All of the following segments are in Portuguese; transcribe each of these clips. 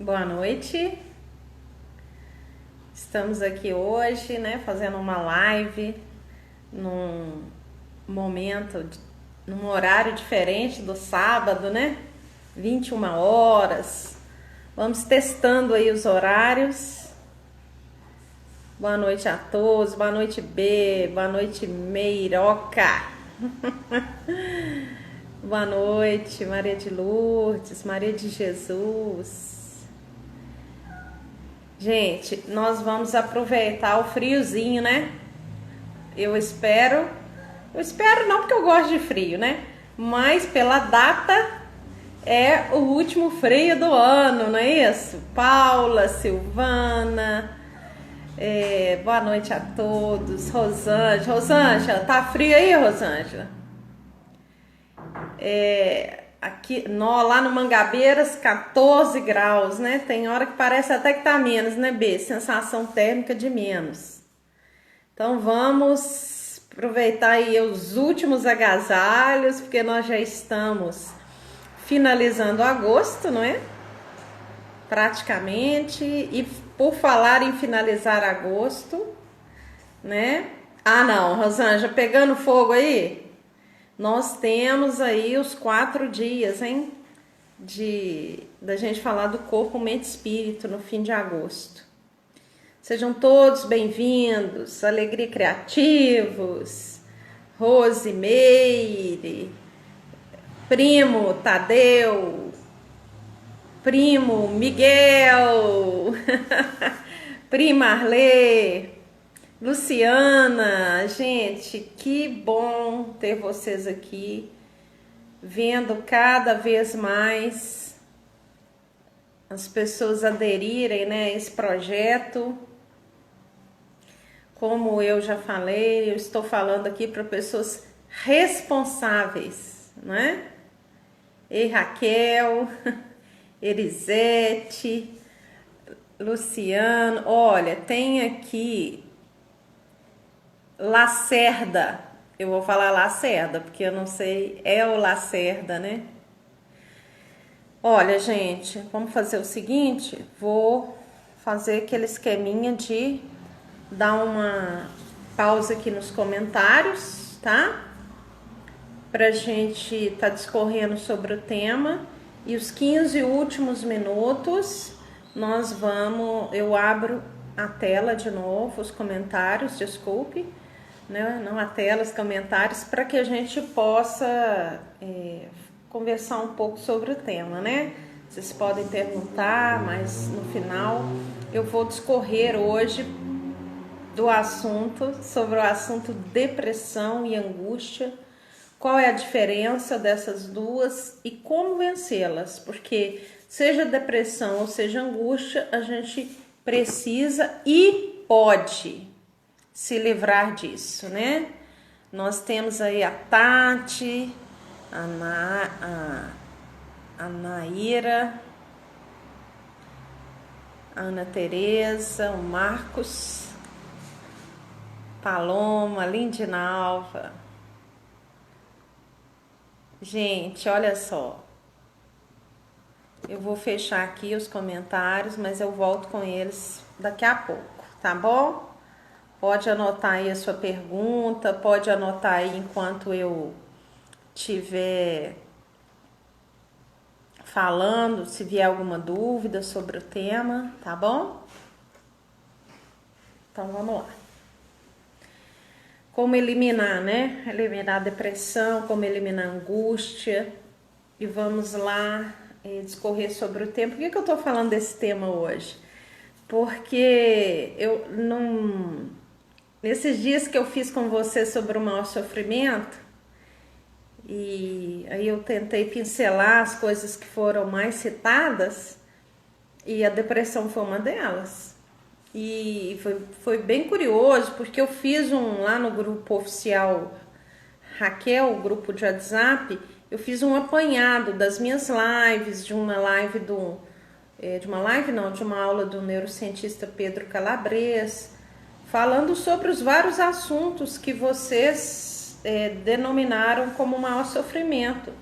Boa noite. Estamos aqui hoje, né, fazendo uma live num num horário diferente do sábado, né? 21 horas. Vamos testando aí os horários. Boa noite a todos. Boa noite, B. Boa noite, Meiroca. Boa noite, Maria de Lourdes, Maria de Jesus. Gente, nós vamos aproveitar o friozinho, né? Eu espero não porque eu gosto de frio, né? Mas pela data é o último frio do ano, não é isso? Paula, Silvana, boa noite a todos. Rosângela, tá frio aí, Rosângela? Aqui, lá no Mangabeiras, 14 graus, né? Tem hora que parece até que tá menos, né, B? Sensação térmica de menos. Então vamos aproveitar aí os últimos agasalhos, porque nós já estamos finalizando agosto, não é? Praticamente. E por falar em finalizar agosto, né? Ah, não, Rosângela, pegando fogo aí? Nós temos aí os 4 dias, hein? Da gente falar do corpo, mente e espírito no fim de agosto. Sejam todos bem-vindos, Alegria Criativos, Rosimeire, Primo Tadeu, Primo Miguel, Prima Arlê, Luciana. Gente, que bom ter vocês aqui, vendo cada vez mais as pessoas aderirem, né, a esse projeto. Como eu já falei, eu estou falando aqui para pessoas responsáveis, né? E Raquel, Elisete, Luciano. Olha, tem aqui Lacerda. Eu vou falar Lacerda, porque eu não sei, é o Lacerda, né? Olha, gente, vamos fazer o seguinte, vou fazer aquele esqueminha de dar uma pausa aqui nos comentários, tá? Pra gente tá discorrendo sobre o tema, e os 15 últimos minutos eu abro a tela de novo, os comentários, desculpe, né? Não a tela, os comentários, para que a gente possa conversar um pouco sobre o tema, né? Vocês podem perguntar, mas no final eu vou discorrer hoje sobre o assunto depressão e angústia, qual é a diferença dessas duas e como vencê-las, porque seja depressão ou seja angústia, a gente precisa e pode se livrar disso, né? Nós temos aí a Tati, a Naira, a Ana Tereza, o Marcos, Paloma, Lindinalva. Gente, olha só. Eu vou fechar aqui os comentários, mas eu volto com eles daqui a pouco, tá bom? Pode anotar aí a sua pergunta, pode anotar aí enquanto eu estiver falando, se vier alguma dúvida sobre o tema, tá bom? Então vamos lá. Como eliminar, né? Eliminar a depressão, como eliminar a angústia. E vamos lá discorrer sobre o tema. Por que eu tô falando desse tema hoje? Porque nesses dias que eu fiz com você sobre o maior sofrimento, e aí eu tentei pincelar as coisas que foram mais citadas, e a depressão foi uma delas. E foi bem curioso, porque eu fiz lá no grupo oficial Raquel, o grupo de WhatsApp, eu fiz um apanhado das minhas lives, de uma aula do neurocientista Pedro Calabres, falando sobre os vários assuntos que vocês denominaram como maior sofrimento.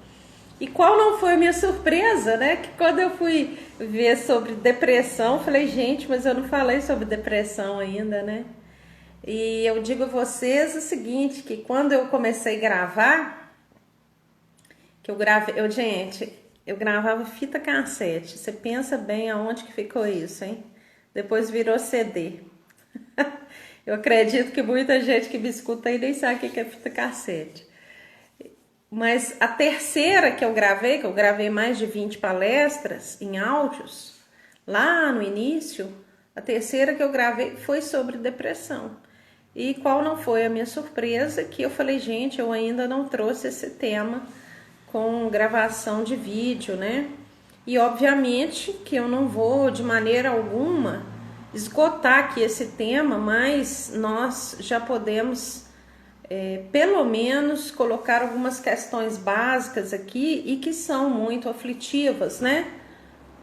E qual não foi a minha surpresa, né? Que quando eu fui ver sobre depressão, falei, gente, mas eu não falei sobre depressão ainda, né? E eu digo a vocês o seguinte, que quando eu comecei a gravar, que eu gravava fita cassete. Você pensa bem aonde que ficou isso, hein? Depois virou CD. Eu acredito que muita gente que me escuta aí nem sabe o que é fita cassete. Mas a terceira que eu gravei mais de 20 palestras em áudios, lá no início, a terceira que eu gravei foi sobre depressão. E qual não foi a minha surpresa, que eu falei, gente, eu ainda não trouxe esse tema com gravação de vídeo, né? E obviamente que eu não vou de maneira alguma esgotar aqui esse tema, mas nós já podemos pelo menos colocar algumas questões básicas aqui e que são muito aflitivas, né,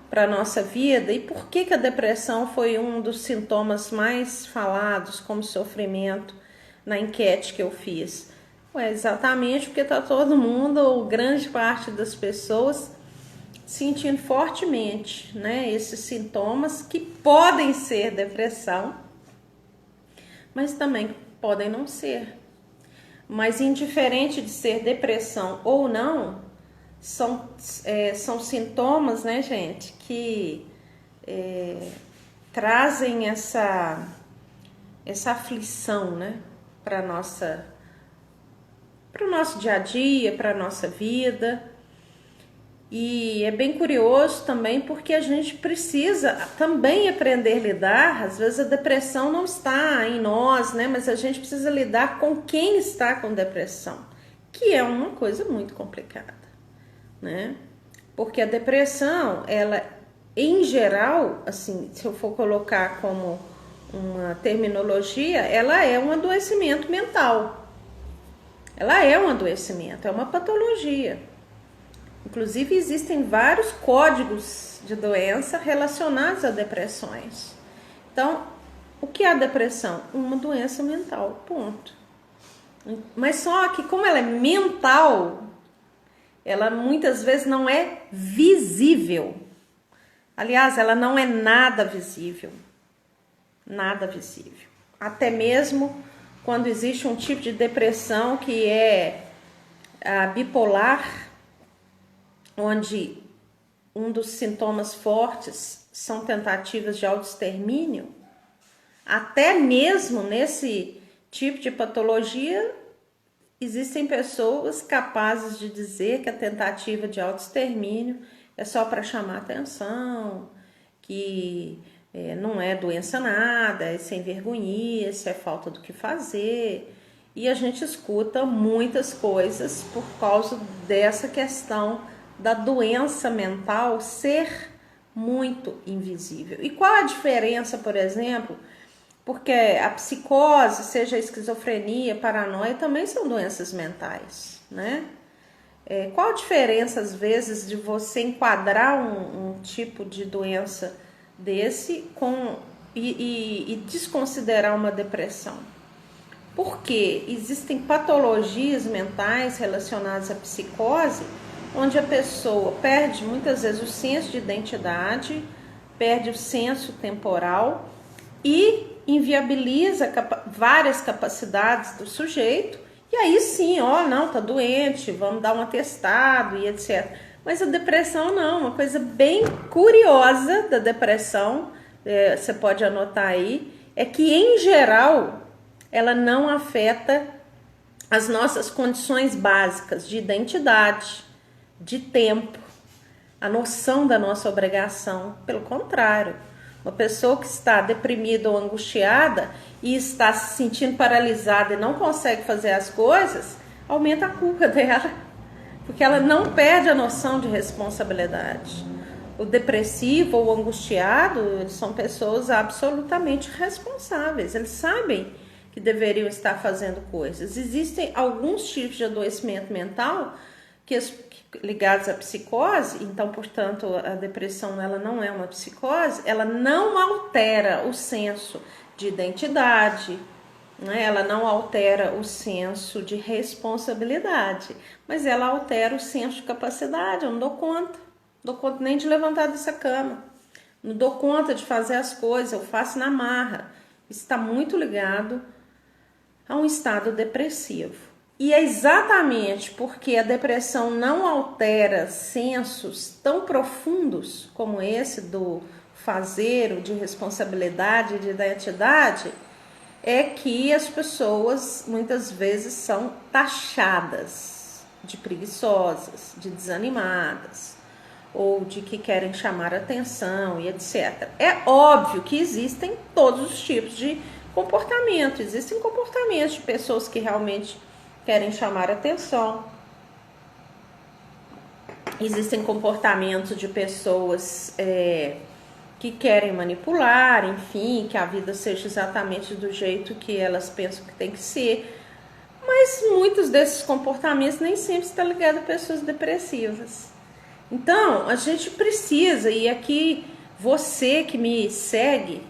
para a nossa vida. E por que a depressão foi um dos sintomas mais falados como sofrimento na enquete que eu fiz? Exatamente porque está todo mundo, ou grande parte das pessoas, sentindo fortemente, né, esses sintomas que podem ser depressão, mas também podem não ser. Mas indiferente de ser depressão ou não, são sintomas, né, gente, que trazem essa aflição, né, para o nosso dia a dia, para a nossa vida. E é bem curioso também porque a gente precisa também aprender a lidar. Às vezes a depressão não está em nós, né? Mas a gente precisa lidar com quem está com depressão, que é uma coisa muito complicada, né? Porque a depressão, ela, em geral, assim, se eu for colocar como uma terminologia, ela é um adoecimento mental. Ela é um adoecimento, é uma patologia. Inclusive, existem vários códigos de doença relacionados a depressões. Então, o que é a depressão? Uma doença mental, ponto. Mas só que como ela é mental, ela muitas vezes não é visível. Aliás, ela não é nada visível. Nada visível. Até mesmo quando existe um tipo de depressão que é a bipolar, onde um dos sintomas fortes são tentativas de autoextermínio, até mesmo nesse tipo de patologia, existem pessoas capazes de dizer que a tentativa de autoextermínio é só para chamar atenção, que não é doença nada, é sem vergonhice, é falta do que fazer. E a gente escuta muitas coisas por causa dessa questão da doença mental ser muito invisível. E qual a diferença, por exemplo, porque a psicose, seja a esquizofrenia, paranoia, também são doenças mentais, né? Qual a diferença, às vezes, de você enquadrar um tipo de doença desse e desconsiderar uma depressão? Porque existem patologias mentais relacionadas à psicose, onde a pessoa perde muitas vezes o senso de identidade, perde o senso temporal e inviabiliza várias capacidades do sujeito. E aí sim, não, tá doente, vamos dar um atestado e etc. Mas a depressão não, uma coisa bem curiosa da depressão, você pode anotar aí, é que em geral ela não afeta as nossas condições básicas de identidade, de tempo, a noção da nossa obrigação. Pelo contrário, uma pessoa que está deprimida ou angustiada e está se sentindo paralisada e não consegue fazer as coisas, aumenta a culpa dela, porque ela não perde a noção de responsabilidade. O depressivo ou o angustiado são pessoas absolutamente responsáveis, eles sabem que deveriam estar fazendo coisas. Existem alguns tipos de adoecimento mental ligados à psicose, então, portanto, a depressão ela não é uma psicose, ela não altera o senso de identidade, né? Ela não altera o senso de responsabilidade, mas ela altera o senso de capacidade. Eu não dou conta nem de levantar dessa cama, não dou conta de fazer as coisas, eu faço na marra. Isso está muito ligado a um estado depressivo. E é exatamente porque a depressão não altera sensos tão profundos como esse do fazer, o de responsabilidade, de identidade, é que as pessoas muitas vezes são taxadas de preguiçosas, de desanimadas, ou de que querem chamar atenção e etc. É óbvio que existem todos os tipos de comportamento, existem comportamentos de pessoas que realmente querem chamar atenção, existem comportamentos de pessoas que querem manipular, enfim, que a vida seja exatamente do jeito que elas pensam que tem que ser, mas muitos desses comportamentos nem sempre estão ligados a pessoas depressivas. Então, a gente precisa, e aqui você que me segue,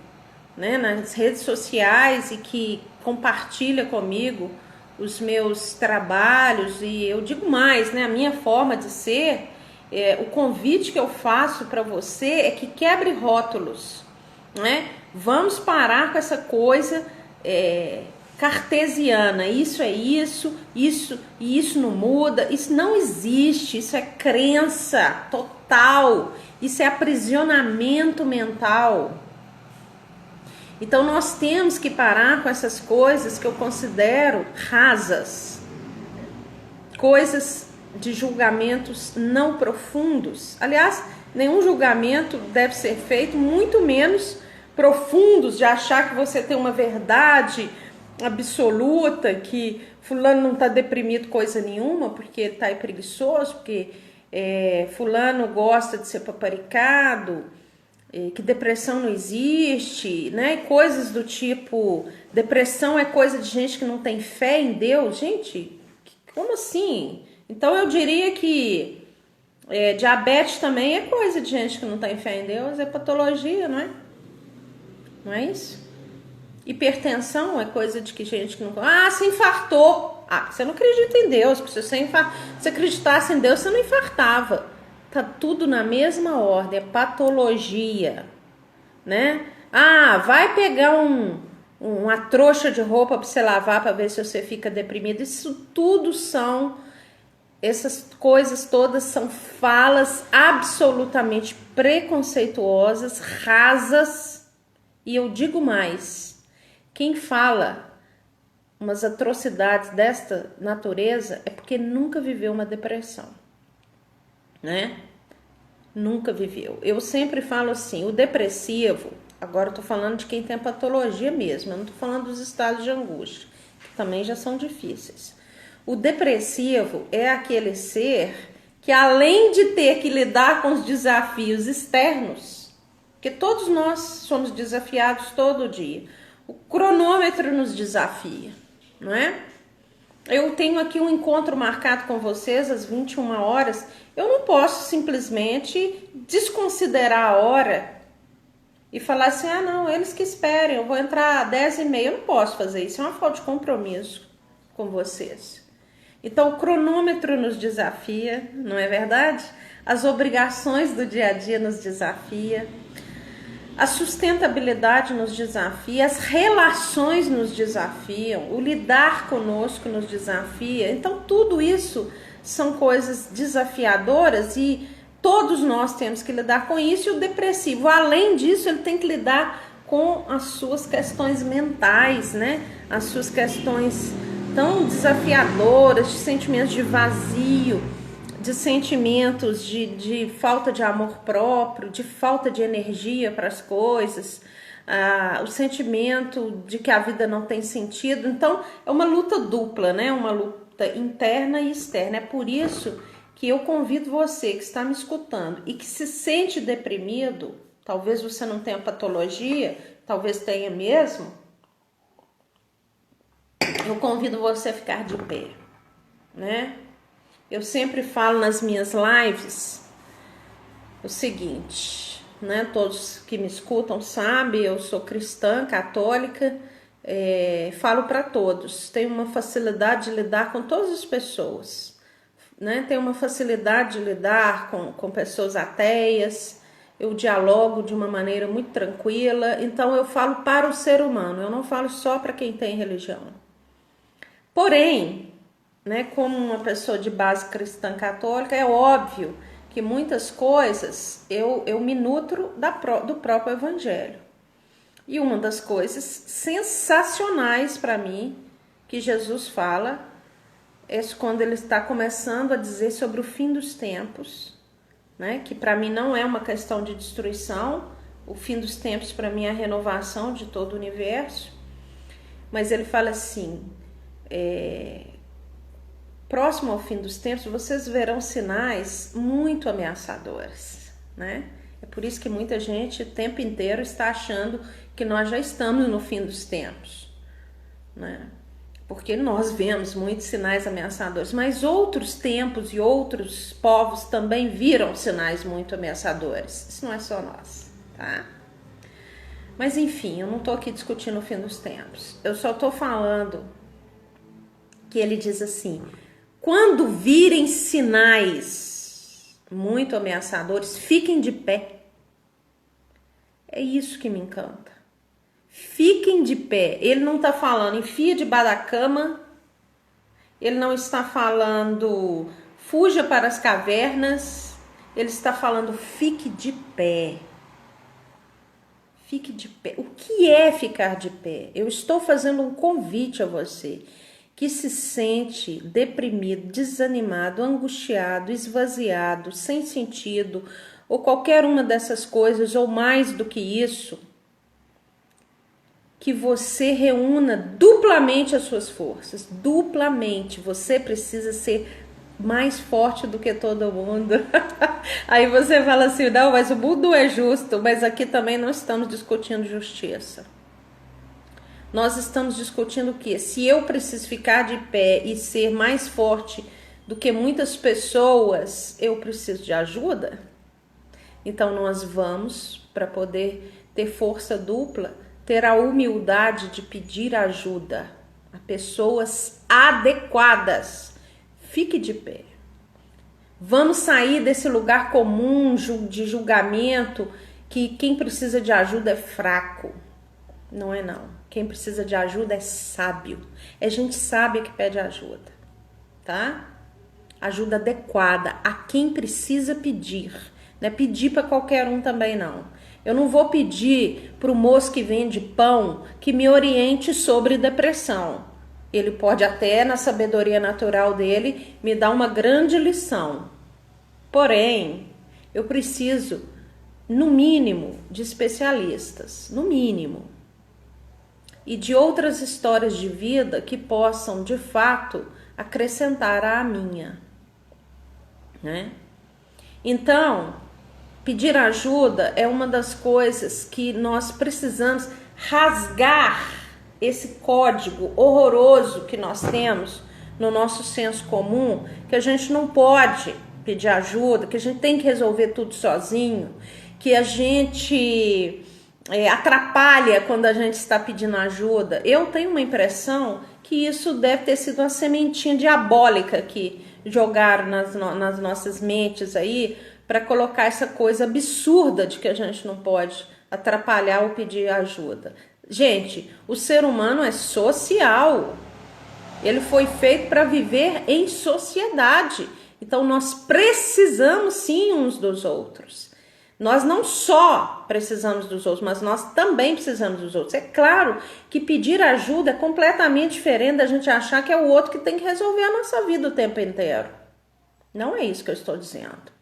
né, nas redes sociais e que compartilha comigo os meus trabalhos, e eu digo mais, né, a minha forma de ser, o convite que eu faço para você é que quebre rótulos, né? Vamos parar com essa coisa cartesiana, isso é isso, isso e isso não muda, isso não existe, isso é crença total, isso é aprisionamento mental. Então nós temos que parar com essas coisas que eu considero rasas, coisas de julgamentos não profundos. Aliás, nenhum julgamento deve ser feito, muito menos profundos, de achar que você tem uma verdade absoluta, que fulano não está deprimido coisa nenhuma, porque ele está preguiçoso, porque fulano gosta de ser paparicado, que depressão não existe, né? Coisas do tipo, depressão é coisa de gente que não tem fé em Deus. Gente, como assim? Então eu diria que diabetes também é coisa de gente que não tem fé em Deus, é patologia, não é? Não é isso? Hipertensão é coisa de que gente que não... Ah, você infartou. Ah, você não acredita em Deus, porque se você acreditasse em Deus, você não infartava. Tá tudo na mesma ordem, é patologia, né? Ah, vai pegar uma trouxa de roupa para você lavar para ver se você fica deprimido. Isso tudo essas coisas todas são falas absolutamente preconceituosas, rasas, e eu digo mais, quem fala umas atrocidades desta natureza é porque nunca viveu uma depressão, né? Nunca viveu. Eu sempre falo assim, o depressivo, agora eu tô falando de quem tem patologia mesmo, eu não tô falando dos estados de angústia, que também já são difíceis. O depressivo é aquele ser que, além de ter que lidar com os desafios externos, porque todos nós somos desafiados todo dia, o cronômetro nos desafia, não é? Eu tenho aqui um encontro marcado com vocês às 21 horas, eu não posso simplesmente desconsiderar a hora e falar assim, ah não, eles que esperem, eu vou entrar às 10h30, eu não posso fazer isso, é uma falta de compromisso com vocês. Então o cronômetro nos desafia, não é verdade? As obrigações do dia a dia nos desafia, a sustentabilidade nos desafia, as relações nos desafiam, o lidar conosco nos desafia. Então tudo isso são coisas desafiadoras e todos nós temos que lidar com isso. E o depressivo, além disso, ele tem que lidar com as suas questões mentais, né? As suas questões tão desafiadoras, de sentimentos de vazio, de sentimentos de falta de amor próprio, de falta de energia para as coisas, o sentimento de que a vida não tem sentido. Então é uma luta dupla, né? Uma luta interna e externa. É por isso que eu convido você que está me escutando e que se sente deprimido, talvez você não tenha patologia, talvez tenha mesmo, eu convido você a ficar de pé, né? Eu sempre falo nas minhas lives o seguinte, né? Todos que me escutam sabem, eu sou cristã, católica, falo para todos, tenho uma facilidade de lidar com todas as pessoas, né? Tenho uma facilidade de lidar com pessoas ateias, eu dialogo de uma maneira muito tranquila, então eu falo para o ser humano, eu não falo só para quem tem religião. Porém, né, como uma pessoa de base cristã católica, é óbvio que muitas coisas eu me nutro do próprio evangelho. E uma das coisas sensacionais para mim que Jesus fala é quando ele está começando a dizer sobre o fim dos tempos, né? Que para mim não é uma questão de destruição, o fim dos tempos para mim é a renovação de todo o universo, mas ele fala assim, próximo ao fim dos tempos vocês verão sinais muito ameaçadores, né? É por isso que muita gente o tempo inteiro está achando que nós já estamos no fim dos tempos, né? Porque nós vemos muitos sinais ameaçadores, mas outros tempos e outros povos também viram sinais muito ameaçadores. Isso não é só nós, tá? Mas enfim, eu não estou aqui discutindo o fim dos tempos. Eu só estou falando que ele diz assim, quando virem sinais muito ameaçadores, fiquem de pé. É isso que me encanta. Fiquem de pé. Ele não está falando enfia debaixo da cama. Ele não está falando fuja para as cavernas. Ele está falando fique de pé. Fique de pé. O que é ficar de pé? Eu estou fazendo um convite a você que se sente deprimido, desanimado, angustiado, esvaziado, sem sentido, ou qualquer uma dessas coisas, ou mais do que isso, que você reúna duplamente as suas forças, duplamente. Você precisa ser mais forte do que todo mundo. Aí você fala assim, não, mas o mundo é justo, mas aqui também não estamos discutindo justiça. Nós estamos discutindo o quê? Se eu preciso ficar de pé e ser mais forte do que muitas pessoas, eu preciso de ajuda? Então nós vamos, para poder ter força dupla, ter a humildade de pedir ajuda a pessoas adequadas. Fique de pé. Vamos sair desse lugar comum de julgamento que quem precisa de ajuda é fraco. Não é não. Quem precisa de ajuda é sábio. É gente sábia que pede ajuda, tá? Ajuda adequada a quem precisa pedir. Não é pedir para qualquer um também não. Eu não vou pedir para o moço que vende pão que me oriente sobre depressão. Ele pode até, na sabedoria natural dele, me dar uma grande lição. Porém, eu preciso, no mínimo, de especialistas. No mínimo. E de outras histórias de vida que possam, de fato, acrescentar à minha, né? Então, pedir ajuda é uma das coisas que nós precisamos rasgar esse código horroroso que nós temos no nosso senso comum, que a gente não pode pedir ajuda, que a gente tem que resolver tudo sozinho, que a gente atrapalha quando a gente está pedindo ajuda. Eu tenho uma impressão que isso deve ter sido uma sementinha diabólica que jogaram nas nossas mentes aí, para colocar essa coisa absurda de que a gente não pode atrapalhar ou pedir ajuda. Gente, o ser humano é social. Ele foi feito para viver em sociedade. Então nós precisamos sim uns dos outros. Nós não só precisamos dos outros, mas nós também precisamos dos outros. É claro que pedir ajuda é completamente diferente da gente achar que é o outro que tem que resolver a nossa vida o tempo inteiro. Não é isso que eu estou dizendo.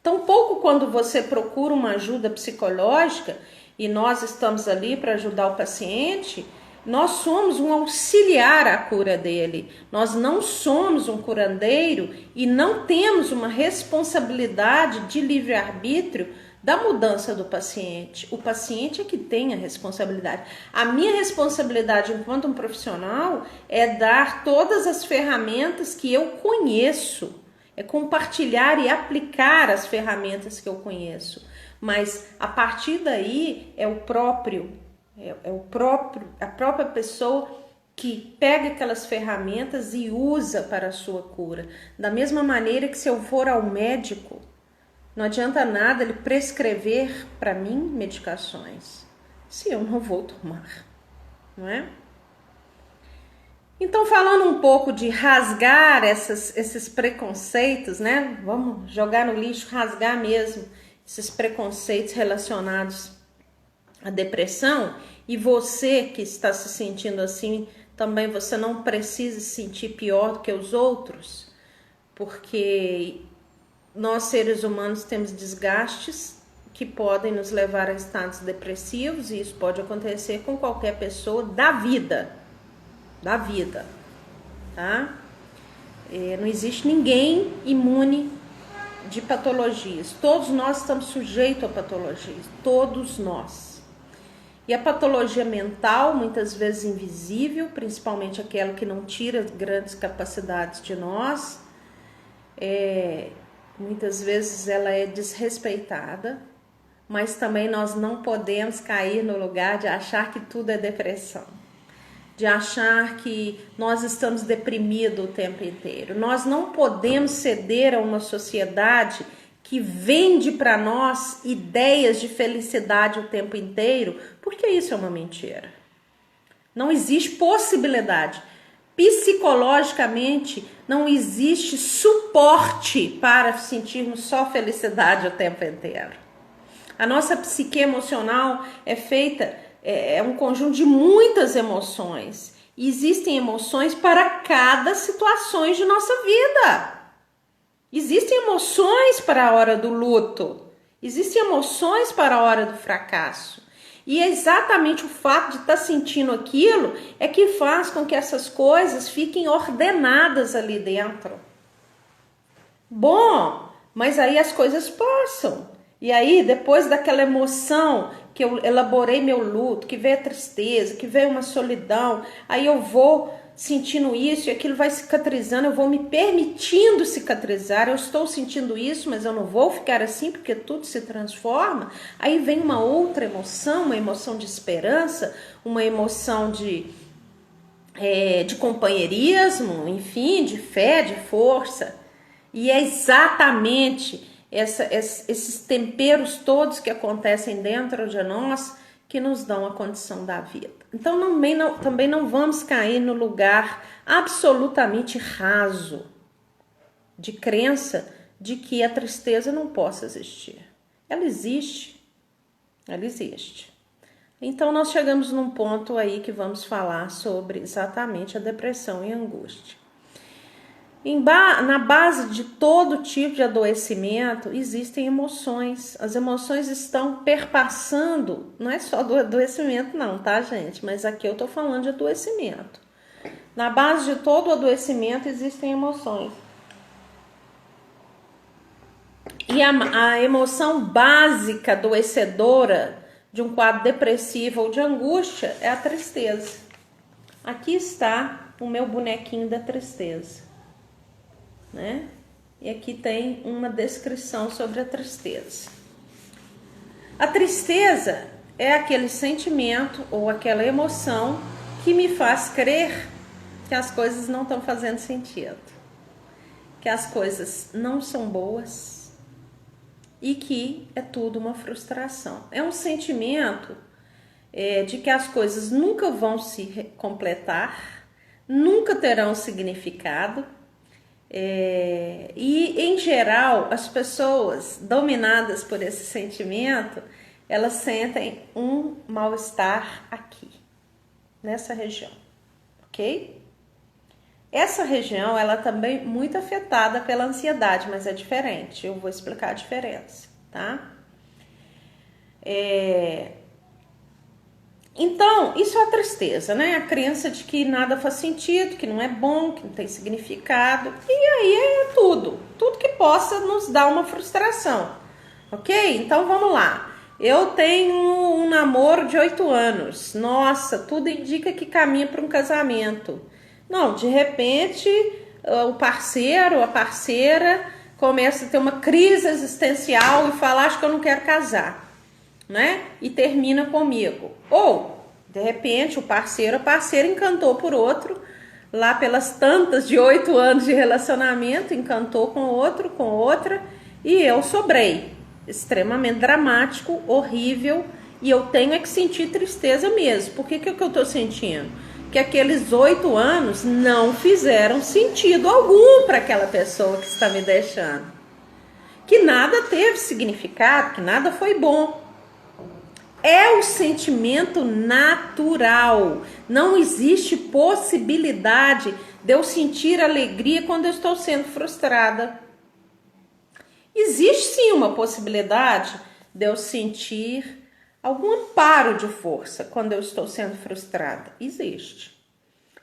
Tampouco quando você procura uma ajuda psicológica e nós estamos ali para ajudar o paciente, nós somos um auxiliar à cura dele. Nós não somos um curandeiro e não temos uma responsabilidade de livre-arbítrio da mudança do paciente. O paciente é que tem a responsabilidade. A minha responsabilidade enquanto um profissional é dar todas as ferramentas que eu conheço. É compartilhar e aplicar as ferramentas que eu conheço. Mas a partir daí é o próprio a própria pessoa que pega aquelas ferramentas e usa para a sua cura. Da mesma maneira que se eu for ao médico, não adianta nada ele prescrever para mim medicações, se eu não vou tomar, não é? Então, falando um pouco de rasgar esses preconceitos, né? Vamos jogar no lixo, rasgar mesmo esses preconceitos relacionados à depressão. E você que está se sentindo assim, também você não precisa se sentir pior do que os outros, porque nós seres humanos temos desgastes que podem nos levar a estados depressivos, e isso pode acontecer com qualquer pessoa da vida, tá? Não existe ninguém imune de patologias. Todos nós estamos sujeitos a patologias, todos nós. E a patologia mental, muitas vezes invisível, principalmente aquela que não tira grandes capacidades de nós, muitas vezes ela é desrespeitada, mas também nós não podemos cair no lugar de achar que tudo é depressão, de achar que nós estamos deprimidos o tempo inteiro. Nós não podemos ceder a uma sociedade que vende para nós ideias de felicidade o tempo inteiro, porque isso é uma mentira. Não existe possibilidade. Psicologicamente, não existe suporte para sentirmos só felicidade o tempo inteiro. A nossa psique emocional é feita, é um conjunto de muitas emoções. E existem emoções para cada situação de nossa vida. Existem emoções para a hora do luto. Existem emoções para a hora do fracasso. E é exatamente o fato de estar sentindo aquilo é que faz com que essas coisas fiquem ordenadas ali dentro. Bom, mas aí as coisas passam. E aí, depois daquela emoção que eu elaborei meu luto, que veio a tristeza, que veio uma solidão, aí eu vou sentindo isso e aquilo vai cicatrizando, eu vou me permitindo cicatrizar, eu estou sentindo isso, mas eu não vou ficar assim porque tudo se transforma. Aí vem uma outra emoção, uma emoção de esperança, uma emoção de companheirismo, enfim, de fé, de força. E é exatamente esses temperos todos que acontecem dentro de nós que nos dão a condição da vida. Então também não vamos cair no lugar absolutamente raso de crença de que a tristeza não possa existir. Ela existe. Então nós chegamos num ponto aí que vamos falar sobre exatamente a depressão e a angústia. Na base de todo tipo de adoecimento existem emoções. As emoções estão perpassando, não é só do adoecimento não, tá, gente? Mas aqui eu tô falando de adoecimento. Na base de todo adoecimento existem emoções. E a emoção básica adoecedora de um quadro depressivo ou de angústia é a tristeza. Aqui está o meu bonequinho da tristeza. Né? E aqui tem uma descrição sobre a tristeza. A tristeza é aquele sentimento ou aquela emoção que me faz crer que as coisas não estão fazendo sentido, que as coisas não são boas e que é tudo uma frustração. É um sentimento de que as coisas nunca vão se completar, nunca terão significado. E em geral as pessoas dominadas por esse sentimento, elas sentem um mal-estar aqui, nessa região, ok? Essa região ela também é muito afetada pela ansiedade, mas é diferente, eu vou explicar a diferença, tá? Então, isso é a tristeza, né? A crença de que nada faz sentido, que não é bom, que não tem significado. E aí é tudo que possa nos dar uma frustração, ok? Então, vamos lá. Eu tenho um namoro de 8 anos. Nossa, tudo indica que caminha para um casamento. Não, de repente, o parceiro, a parceira começa a ter uma crise existencial e fala, acho que eu não quero casar, né? E termina comigo. Ou De repente, a parceira encantou por outro, lá pelas tantas de 8 anos de relacionamento, encantou com outro, com outra, e eu sobrei. Extremamente dramático, horrível, e eu tenho é que sentir tristeza mesmo. Por que que eu tô sentindo? Que aqueles 8 anos não fizeram sentido algum para aquela pessoa que está me deixando. Que nada teve significado, que nada foi bom. É o sentimento natural. Não existe possibilidade de eu sentir alegria quando eu estou sendo frustrada. Existe sim uma possibilidade de eu sentir algum amparo de força quando eu estou sendo frustrada. Existe,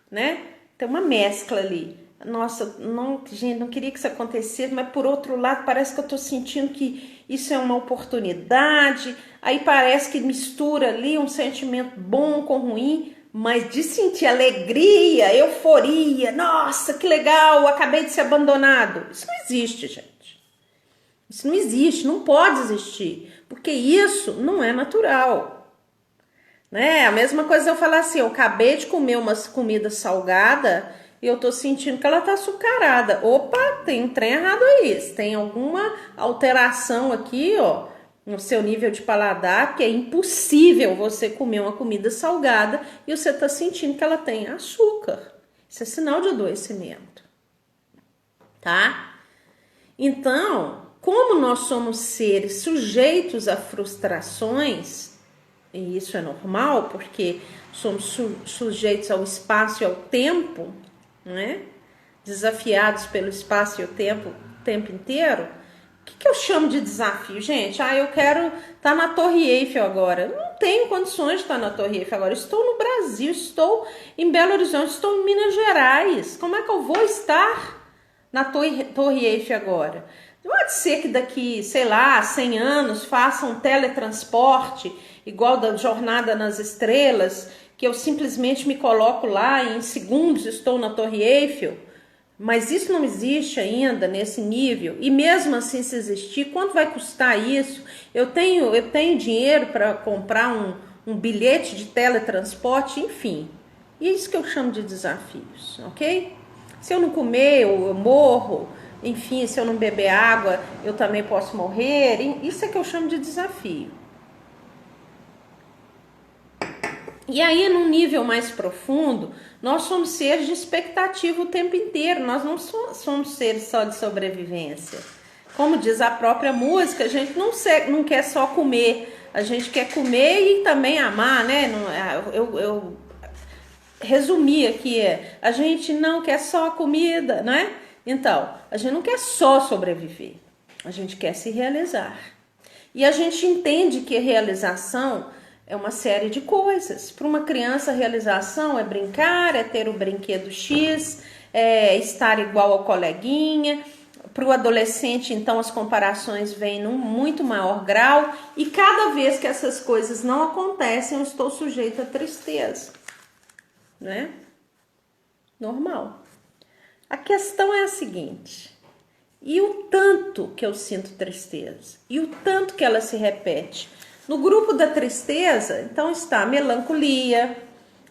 né? Tem uma mescla ali. Nossa, não, gente, não queria que isso acontecesse, mas por outro lado parece que eu estou sentindo que isso é uma oportunidade. Aí parece que mistura ali um sentimento bom com ruim, mas de sentir alegria, euforia, nossa, que legal, acabei de ser abandonado. Isso não existe, gente. Isso não existe, não pode existir, porque isso não é natural, né? A mesma coisa eu falar assim, eu acabei de comer uma comida salgada e eu tô sentindo que ela tá açucarada. Opa, tem um trem errado aí, tem alguma alteração aqui, ó, no seu nível de paladar, que é impossível você comer uma comida salgada e você tá sentindo que ela tem açúcar. Isso é sinal de adoecimento, tá? Então, como nós somos seres sujeitos a frustrações, e isso é normal, porque somos sujeitos ao espaço e ao tempo, né? Desafiados pelo espaço e o tempo inteiro. O que eu chamo de desafio, gente? Eu quero estar na Torre Eiffel agora. Eu não tenho condições de estar na Torre Eiffel agora. Estou no Brasil, estou em Belo Horizonte, estou em Minas Gerais. Como é que eu vou estar na Torre Eiffel agora? Pode ser que daqui, sei lá, 100 anos faça um teletransporte igual da Jornada nas Estrelas, que eu simplesmente me coloco lá e em segundos estou na Torre Eiffel, mas isso não existe ainda nesse nível. E mesmo assim, se existir, quanto vai custar isso? Eu tenho dinheiro para comprar um bilhete de teletransporte, enfim. E é isso que eu chamo de desafios, ok? Se eu não comer, eu morro. Enfim, se eu não beber água, eu também posso morrer. Isso é que eu chamo de desafio. E aí, num nível mais profundo, nós somos seres de expectativa o tempo inteiro. Nós não somos seres só de sobrevivência. Como diz a própria música, a gente não quer só comer. A gente quer comer e também amar, né? Eu resumi aqui, a gente não quer só comida, né? Então, a gente não quer só sobreviver, a gente quer se realizar. E a gente entende que realização é uma série de coisas. Para uma criança, realização é brincar, é ter o brinquedo X, é estar igual ao coleguinha. Para o adolescente, então, as comparações vêm num muito maior grau. E cada vez que essas coisas não acontecem, eu estou sujeita a tristeza, né? Normal. A questão é a seguinte: e o tanto que eu sinto tristeza? E o tanto que ela se repete? No grupo da tristeza, então está a melancolia,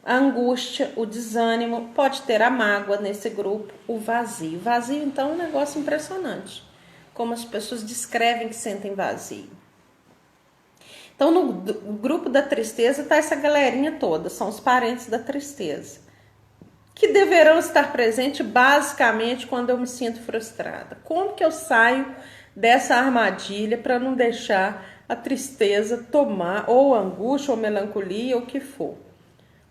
a angústia, o desânimo, pode ter a mágoa nesse grupo, o vazio. Vazio, então, é um negócio impressionante. Como as pessoas descrevem que sentem vazio. Então, no grupo da tristeza está essa galerinha toda, são os parentes da tristeza, que deverão estar presentes basicamente quando eu me sinto frustrada. Como que eu saio dessa armadilha para não deixar a tristeza tomar, ou angústia, ou melancolia, ou o que for?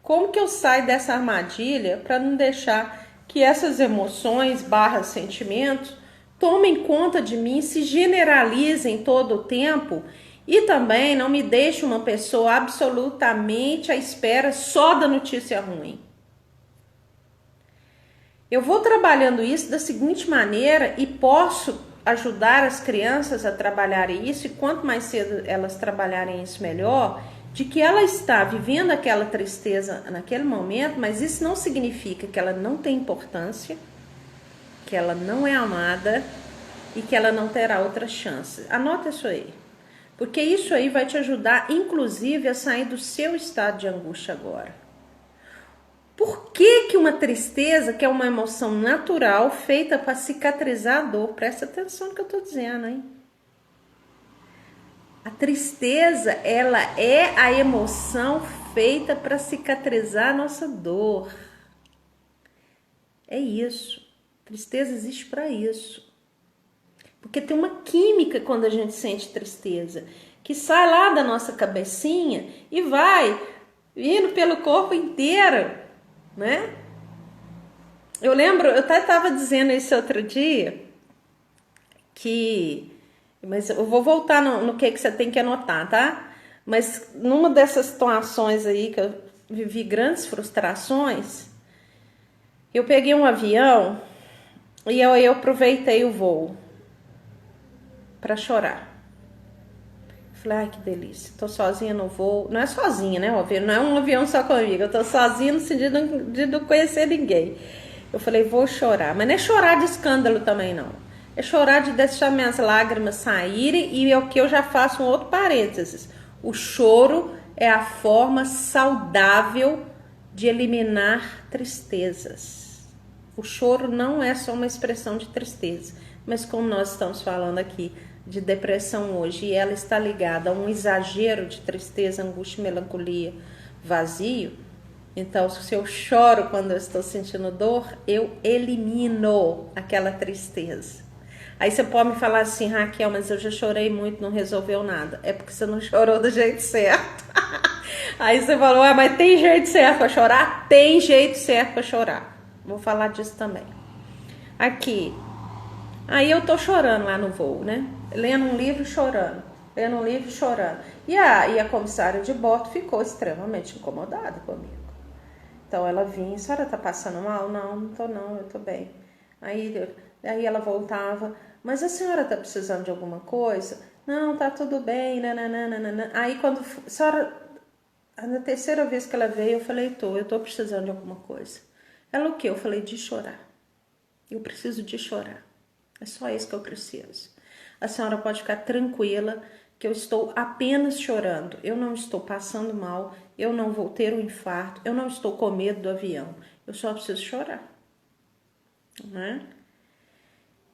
Como que eu saio dessa armadilha para não deixar que essas emoções / sentimentos tomem conta de mim, se generalizem todo o tempo e também não me deixe uma pessoa absolutamente à espera só da notícia ruim? Eu vou trabalhando isso da seguinte maneira e posso ajudar as crianças a trabalharem isso, e quanto mais cedo elas trabalharem isso, melhor, de que ela está vivendo aquela tristeza naquele momento, mas isso não significa que ela não tem importância, que ela não é amada e que ela não terá outra chance. Anota isso aí. Porque isso aí vai te ajudar, inclusive, a sair do seu estado de angústia agora. Por que que uma tristeza, que é uma emoção natural, feita para cicatrizar a dor? Presta atenção no que eu estou dizendo, hein? A tristeza, ela é a emoção feita para cicatrizar a nossa dor. É isso. Tristeza existe para isso. Porque tem uma química quando a gente sente tristeza, que sai lá da nossa cabecinha e vai indo pelo corpo inteiro, né? Eu lembro, eu até estava dizendo isso outro dia, mas eu vou voltar no que você tem que anotar, tá? Mas numa dessas situações aí que eu vivi grandes frustrações, eu peguei um avião e eu aproveitei o voo para chorar. Falei, ai que delícia, tô sozinha no voo. Não é sozinha, né? Não é um avião só comigo, eu tô sozinha no sentido de não conhecer ninguém. Eu falei, vou chorar, mas não é chorar de escândalo também não. É chorar de deixar minhas lágrimas saírem, e é o que eu já faço um outro parênteses. O choro é a forma saudável de eliminar tristezas. O choro não é só uma expressão de tristeza, mas como nós estamos falando aqui de depressão hoje, e ela está ligada a um exagero de tristeza, angústia, melancolia, vazio. Então, se eu choro quando eu estou sentindo dor, eu elimino aquela tristeza. Aí você pode me falar assim, Raquel, mas eu já chorei muito, não resolveu nada. É porque você não chorou do jeito certo. Aí você falou, mas tem jeito certo para chorar? Tem jeito certo para chorar. Vou falar disso também. Aqui. Aí eu tô chorando lá no voo, né? Lendo um livro, chorando. Lendo um livro, chorando. E a comissária de bordo ficou extremamente incomodada comigo. Então ela vinha, a senhora tá passando mal? Não tô não, eu tô bem. Aí ela voltava, mas a senhora tá precisando de alguma coisa? Não, tá tudo bem, nananana. Aí quando a senhora, na terceira vez que ela veio, eu falei, eu tô precisando de alguma coisa. Ela o quê? Eu falei, de chorar. Eu preciso de chorar. É só isso que eu preciso. A senhora pode ficar tranquila que eu estou apenas chorando. Eu não estou passando mal, eu não vou ter um infarto, eu não estou com medo do avião. Eu só preciso chorar. Né?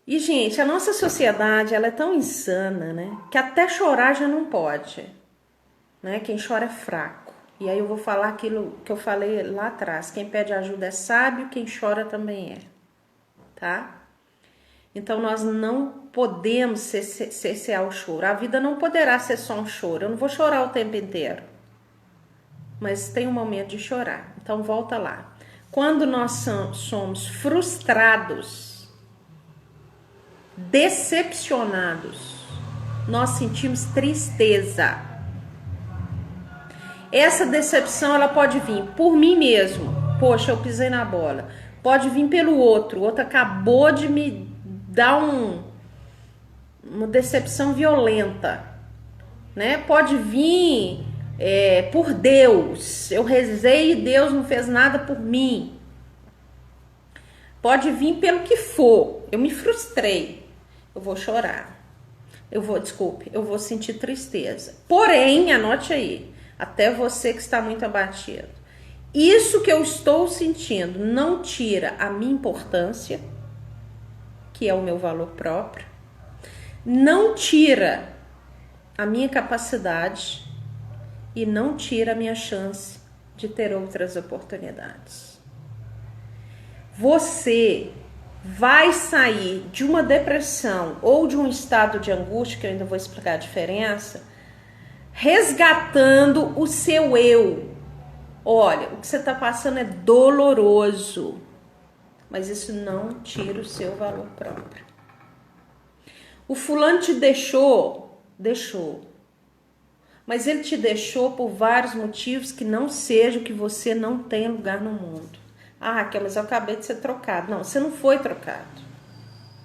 E, gente, a nossa sociedade, ela é tão insana, né? Que até chorar já não pode. Né? Quem chora é fraco. E aí eu vou falar aquilo que eu falei lá atrás. Quem pede ajuda é sábio, quem chora também é. Tá? Então, nós não podemos cessar o choro. A vida não poderá ser só um choro. Eu não vou chorar o tempo inteiro. Mas tem um momento de chorar. Então, volta lá. Quando nós somos frustrados, decepcionados, nós sentimos tristeza. Essa decepção, ela pode vir por mim mesmo. Poxa, eu pisei na bola. Pode vir pelo outro. O outro acabou de me dar uma decepção violenta, né? Pode vir por Deus. Eu rezei e Deus não fez nada por mim. Pode vir pelo que for. Eu me frustrei. Eu vou chorar. Eu vou sentir tristeza. Porém, anote aí, até você que está muito abatido. Isso que eu estou sentindo não tira a minha importância, que é o meu valor próprio, não tira a minha capacidade e não tira a minha chance de ter outras oportunidades. Você vai sair de uma depressão ou de um estado de angústia, que eu ainda vou explicar a diferença, resgatando o seu eu. Olha, o que você está passando é doloroso, mas isso não tira o seu valor próprio. O fulano te deixou. Mas ele te deixou por vários motivos que não seja que você não tem lugar no mundo. Ah, Raquel, mas eu acabei de ser trocado. Não, você não foi trocado.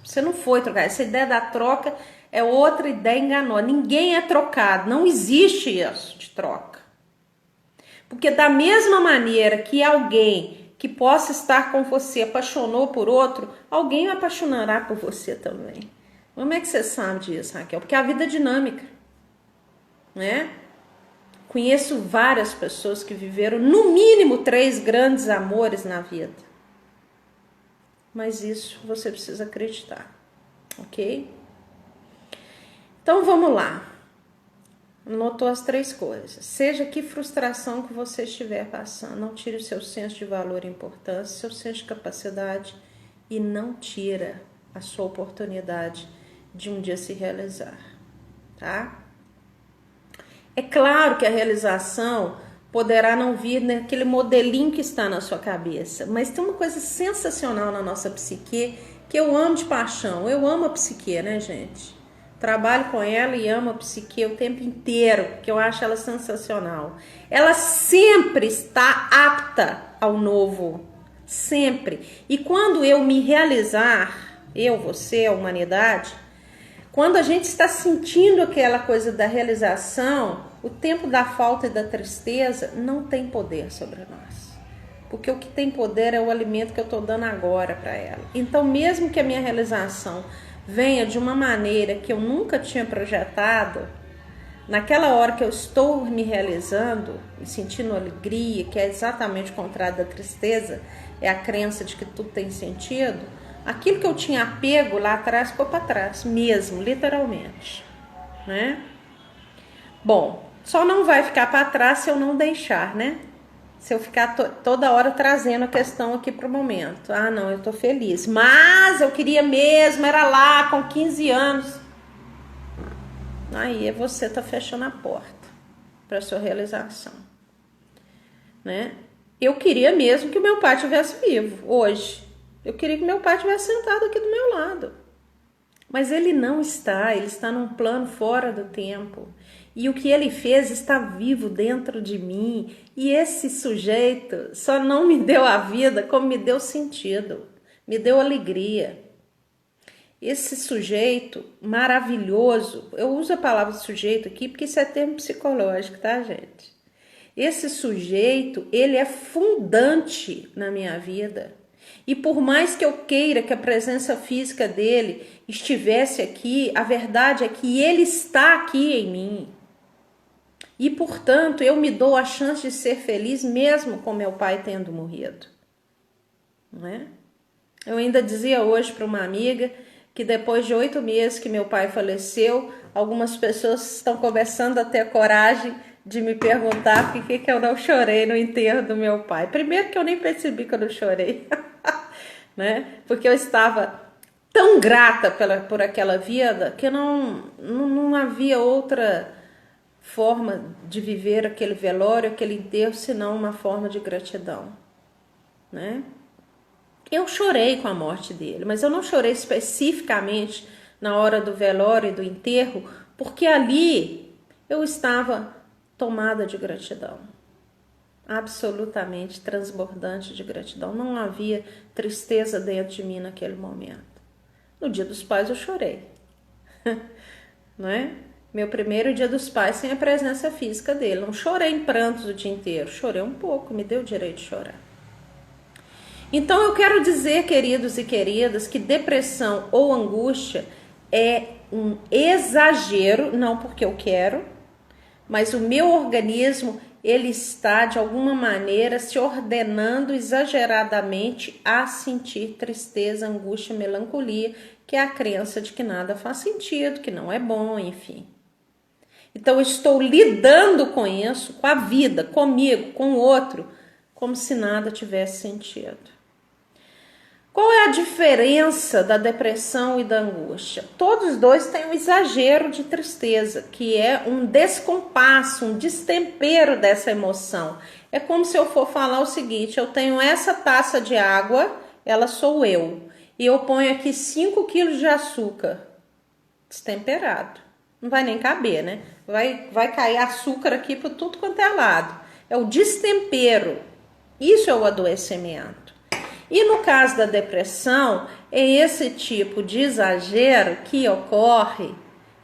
Você não foi trocado. Essa ideia da troca é outra ideia enganosa. Ninguém é trocado. Não existe isso de troca. Porque da mesma maneira que alguém que possa estar com você apaixonou por outro, alguém apaixonará por você também. Como é que você sabe disso, Raquel? Porque a vida é dinâmica. né? Conheço várias pessoas que viveram no mínimo 3 grandes amores na vida. Mas isso você precisa acreditar, ok? Então vamos lá. Anotou as 3 coisas. Seja que frustração que você estiver passando, não tire o seu senso de valor e importância, seu senso de capacidade e não tira a sua oportunidade de um dia se realizar, tá? É claro que a realização poderá não vir naquele modelinho que está na sua cabeça, mas tem uma coisa sensacional na nossa psique que eu amo de paixão. Eu amo a psique, né, gente? Trabalho com ela e amo a psique o tempo inteiro, porque eu acho ela sensacional. Ela sempre está apta ao novo, sempre. E quando eu me realizar, eu, você, a humanidade, quando a gente está sentindo aquela coisa da realização, o tempo da falta e da tristeza não tem poder sobre nós. Porque o que tem poder é o alimento que eu estou dando agora para ela. Então, mesmo que a minha realização venha de uma maneira que eu nunca tinha projetado, naquela hora que eu estou me realizando e sentindo alegria, que é exatamente o contrário da tristeza, é a crença de que tudo tem sentido, aquilo que eu tinha apego lá atrás ficou para trás, mesmo, literalmente, né? Bom, só não vai ficar para trás se eu não deixar, né? Se eu ficar toda hora trazendo a questão aqui pro momento. Ah, não, eu tô feliz. Mas eu queria mesmo, era lá com 15 anos. Aí você tá fechando a porta para sua realização, né? Eu queria mesmo que meu pai estivesse vivo hoje. Eu queria que meu pai estivesse sentado aqui do meu lado. Mas ele não está, ele está num plano fora do tempo. E o que ele fez está vivo dentro de mim. E esse sujeito só não me deu a vida, como me deu sentido, me deu alegria. Esse sujeito maravilhoso, eu uso a palavra sujeito aqui porque isso é termo psicológico, tá, gente? Esse sujeito, ele é fundante na minha vida. E por mais que eu queira que a presença física dele estivesse aqui, a verdade é que ele está aqui em mim. E, portanto, eu me dou a chance de ser feliz mesmo com meu pai tendo morrido. Não é? Eu ainda dizia hoje para uma amiga que depois de 8 meses que meu pai faleceu, algumas pessoas estão começando a ter coragem de me perguntar por que eu não chorei no enterro do meu pai. Primeiro que eu nem percebi que eu não chorei, né? Porque eu estava tão grata por aquela vida que não havia outra forma de viver aquele velório, aquele enterro, senão uma forma de gratidão, né? Eu chorei com a morte dele, mas eu não chorei especificamente na hora do velório e do enterro, porque ali eu estava tomada de gratidão, absolutamente transbordante de gratidão. Não havia tristeza dentro de mim naquele momento. No Dia dos Pais eu chorei, não é? Meu primeiro Dia dos Pais sem a presença física dele. Não chorei em prantos o dia inteiro, chorei um pouco, me deu o direito de chorar. Então eu quero dizer, queridos e queridas, que depressão ou angústia é um exagero, não porque eu quero, mas o meu organismo, ele está de alguma maneira se ordenando exageradamente a sentir tristeza, angústia, melancolia, que é a crença de que nada faz sentido, que não é bom, enfim. Então eu estou lidando com isso, com a vida, comigo, com o outro, como se nada tivesse sentido. Qual é a diferença da depressão e da angústia? Todos dois têm um exagero de tristeza, que é um descompasso, um destempero dessa emoção. É como se eu for falar o seguinte: eu tenho essa taça de água, ela sou eu, e eu ponho aqui 5 quilos de açúcar destemperado. Não vai nem caber, né? Vai cair açúcar aqui por tudo quanto é lado. É o destempero. Isso é o adoecimento. E no caso da depressão, é esse tipo de exagero que ocorre,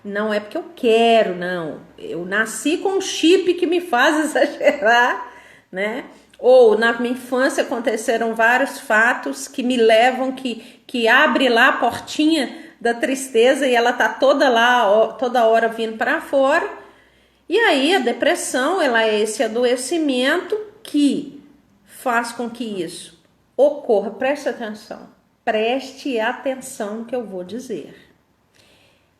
não é porque eu quero, não. Eu nasci com um chip que me faz exagerar, né? Ou na minha infância aconteceram vários fatos que me levam, que abre lá a portinha da tristeza e ela tá toda hora vindo para fora. E aí a depressão, ela é esse adoecimento que faz com que isso ocorra. Preste atenção no que eu vou dizer.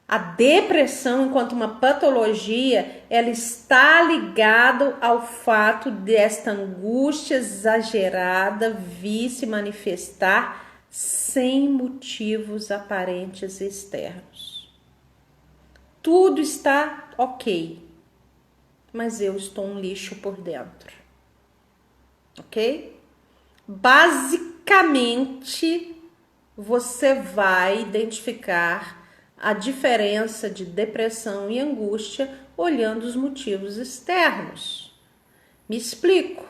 A depressão, enquanto uma patologia, ela está ligada ao fato desta angústia exagerada vir se manifestar sem motivos aparentes externos. Tudo está ok, mas eu estou um lixo por dentro. Ok? Basicamente, você vai identificar a diferença de depressão e angústia olhando os motivos externos. Me explico.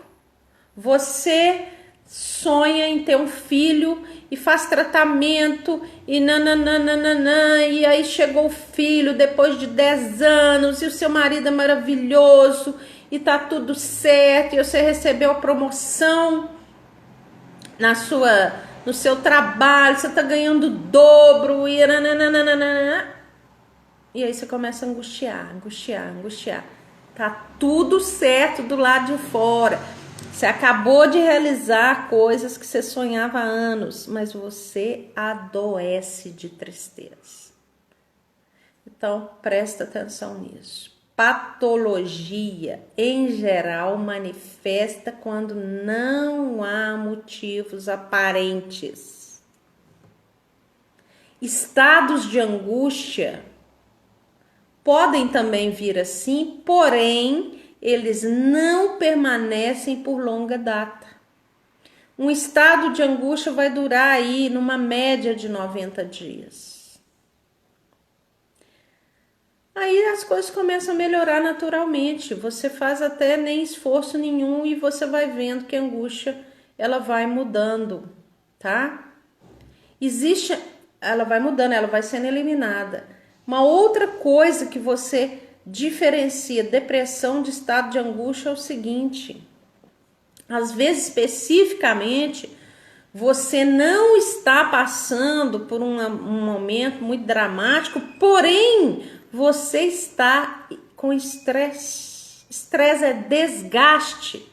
Você sonha em ter um filho e faz tratamento e nananana, e aí chegou o filho depois de 10 anos e o seu marido é maravilhoso e tá tudo certo e você recebeu a promoção no seu trabalho, você tá ganhando o dobro e nananana, e aí você começa a angustiar. Tá tudo certo do lado de fora. Você acabou de realizar coisas que você sonhava há anos, mas você adoece de tristeza. Então, presta atenção nisso. Patologia, em geral, manifesta quando não há motivos aparentes. Estados de angústia podem também vir assim, porém, eles não permanecem por longa data. Um estado de angústia vai durar aí numa média de 90 dias. Aí as coisas começam a melhorar naturalmente. Você faz até nem esforço nenhum e você vai vendo que a angústia ela vai mudando, tá? Ela vai mudando, ela vai sendo eliminada. Uma outra coisa que você diferencia depressão de estado de angústia é o seguinte: às vezes, especificamente, você não está passando por um momento muito dramático, porém, você está com estresse. Estresse é desgaste.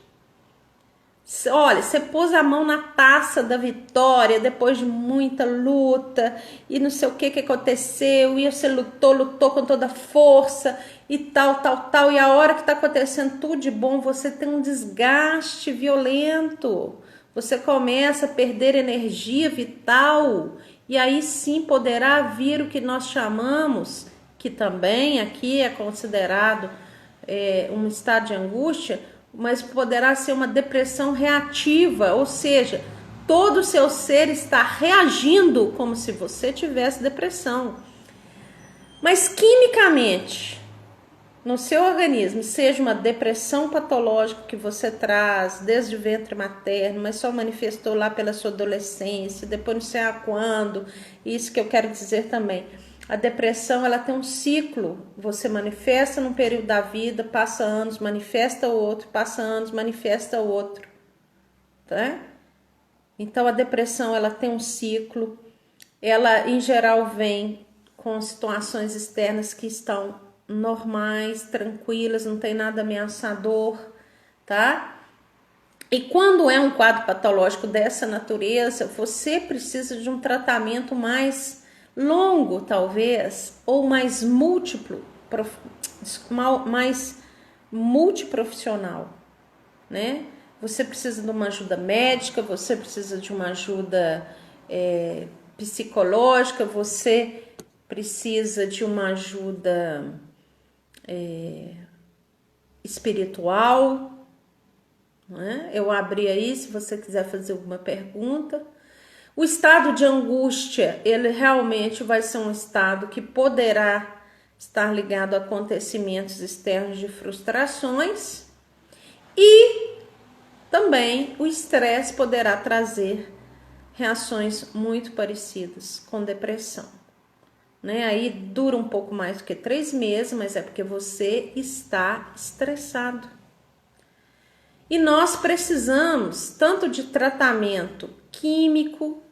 Olha, você pôs a mão na taça da vitória depois de muita luta e não sei o que aconteceu, e você lutou com toda a força e tal, e a hora que tá acontecendo tudo de bom, você tem um desgaste violento, você começa a perder energia vital, e aí sim poderá vir o que nós chamamos, que também aqui é considerado um estado de angústia, mas poderá ser uma depressão reativa, ou seja, todo o seu ser está reagindo como se você tivesse depressão. Mas quimicamente, no seu organismo, seja uma depressão patológica que você traz desde o ventre materno, mas só manifestou lá pela sua adolescência, depois não sei a quando, isso que eu quero dizer também. A depressão, ela tem um ciclo, você manifesta num período da vida, passa anos, manifesta outro, passa anos, manifesta outro, tá? Então, a depressão, ela tem um ciclo, ela, em geral, vem com situações externas que estão normais, tranquilas, não tem nada ameaçador, tá? E quando é um quadro patológico dessa natureza, você precisa de um tratamento mais longo, talvez, ou mais multiprofissional, né? Você precisa de uma ajuda médica, você precisa de uma ajuda psicológica, você precisa de uma ajuda espiritual, né? Eu abri aí, se você quiser fazer alguma pergunta. O estado de angústia, ele realmente vai ser um estado que poderá estar ligado a acontecimentos externos de frustrações, e também o estresse poderá trazer reações muito parecidas com depressão, né? Aí dura um pouco mais do que 3 meses, mas é porque você está estressado. E nós precisamos tanto de tratamento químico,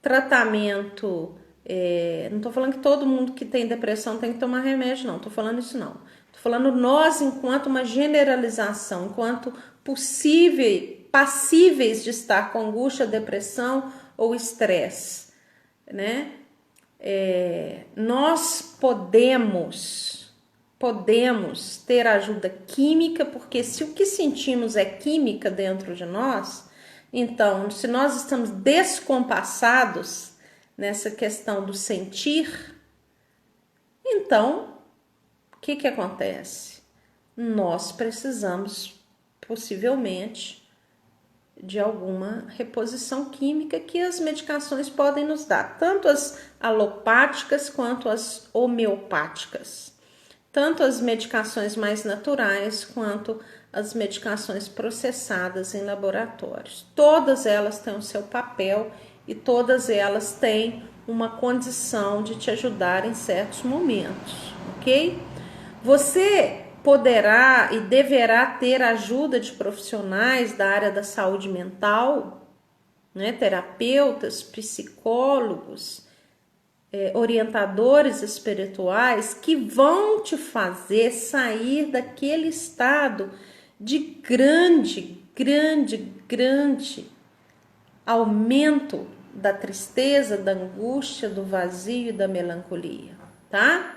tratamento Não tô falando que todo mundo que tem depressão tem que tomar remédio, não. Tô falando isso, não. Tô falando nós enquanto uma generalização, enquanto passíveis de estar com angústia, depressão ou estresse, né? Nós podemos ter ajuda química, porque se o que sentimos é química dentro de nós, então, se nós estamos descompassados nessa questão do sentir, então, o que acontece? Nós precisamos, possivelmente, de alguma reposição química que as medicações podem nos dar, tanto as alopáticas quanto as homeopáticas, tanto as medicações mais naturais quanto as medicações processadas em laboratórios. Todas elas têm o seu papel e todas elas têm uma condição de te ajudar em certos momentos, ok? Você poderá e deverá ter ajuda de profissionais da área da saúde mental, né? Terapeutas, psicólogos, orientadores espirituais que vão te fazer sair daquele estado de grande aumento da tristeza, da angústia, do vazio e da melancolia, tá?